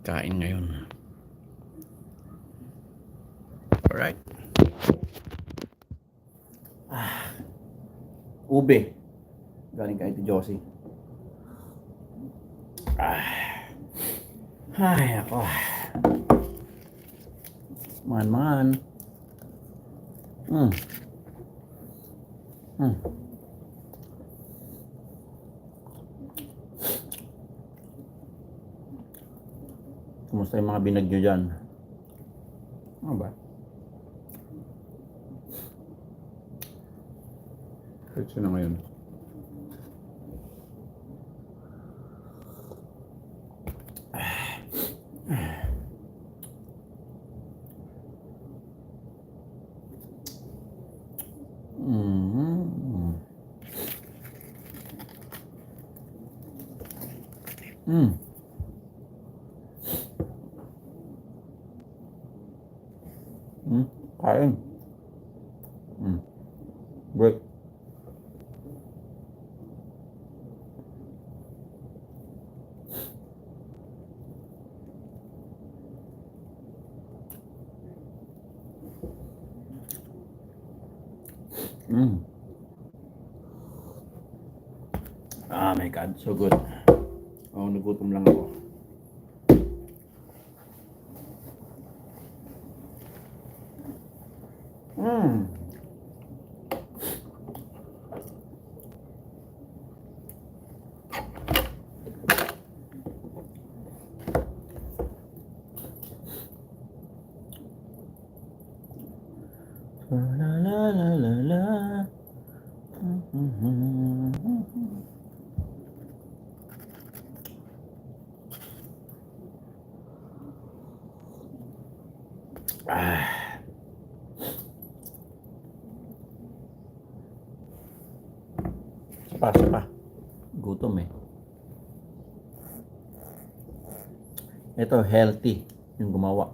kain ngayon. Alright. Ube. Galing kay Ate Josie. Ay, ako. Man. Kumusta yung mga binagyo dyan? Ano ba? Kaya na ngayon. Kain. Break. Ah, my God, so good. Oh, nagutom lang ako. La la la la la. Isa pa. Gutom eh. Ito, healthy yung gumawa.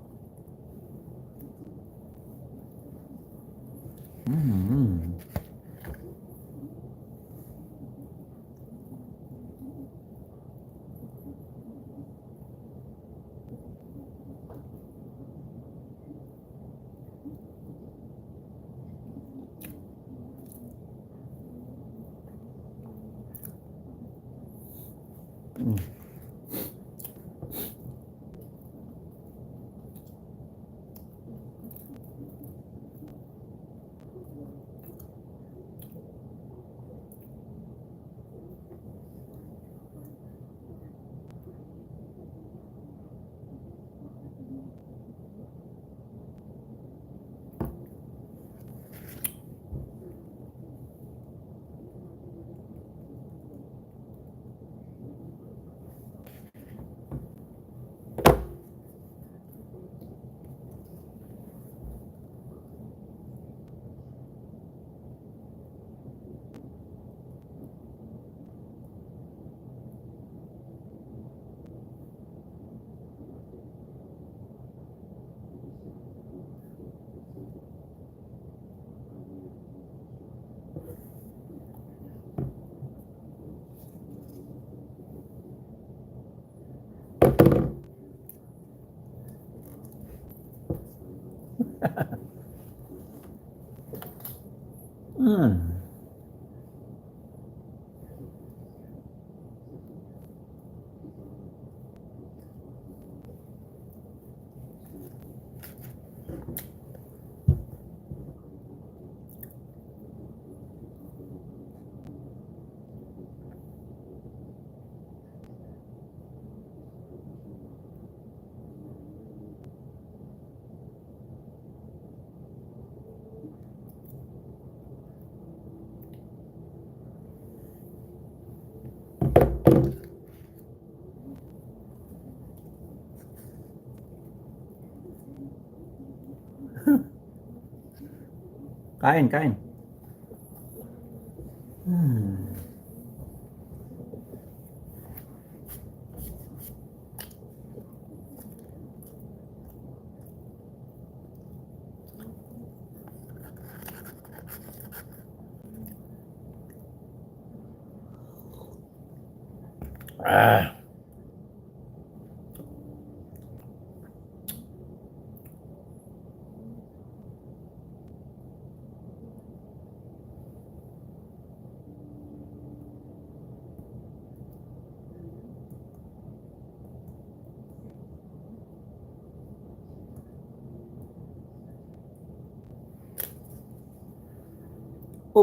Kain.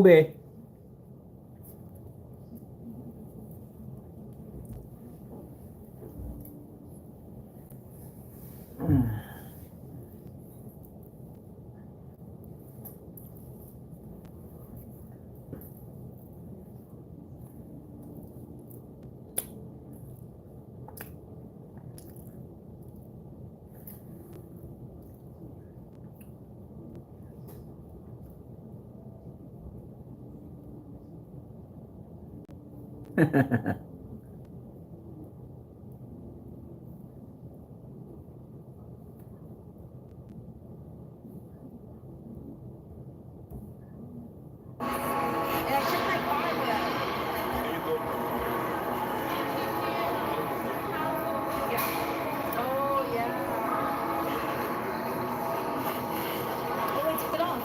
be. And I took my car with us. Yeah. Oh, yeah. Oh, wait, took it off.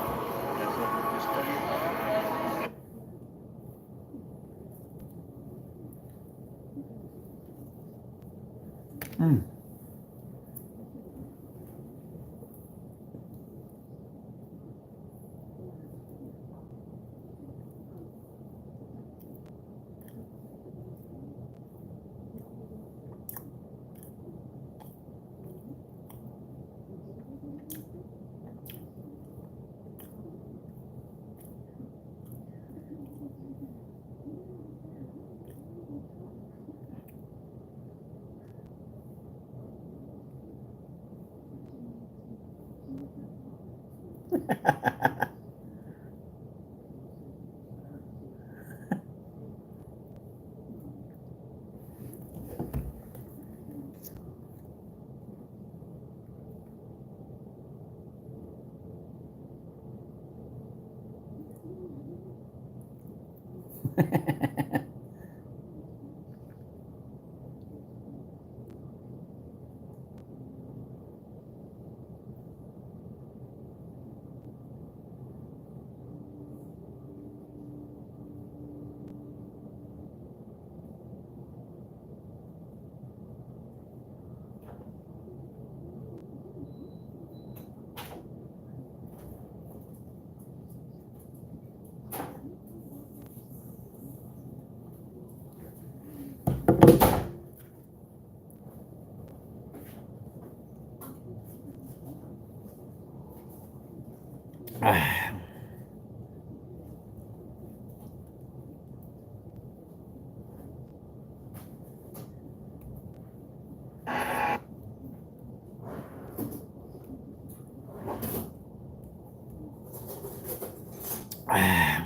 Mm. Ah. Ah.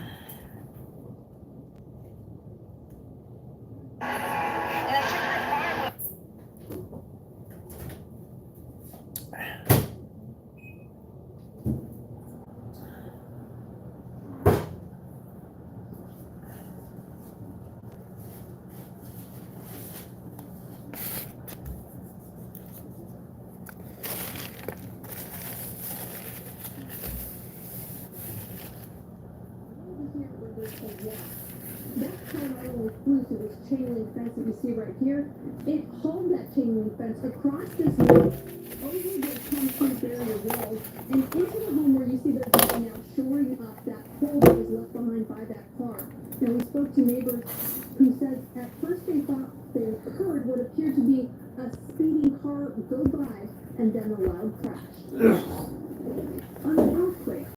And I took my car with us. That Colorado exclusive is chain link fence that you see right here. It hauled that chain link fence across this road, over the concrete barrier walls, and into the home where you see they're now shoring up that hole that was left behind by that car. Now we spoke to neighbors who said at first they thought they heard what appeared to be a speeding car go by and then a loud crash. On the earthquake.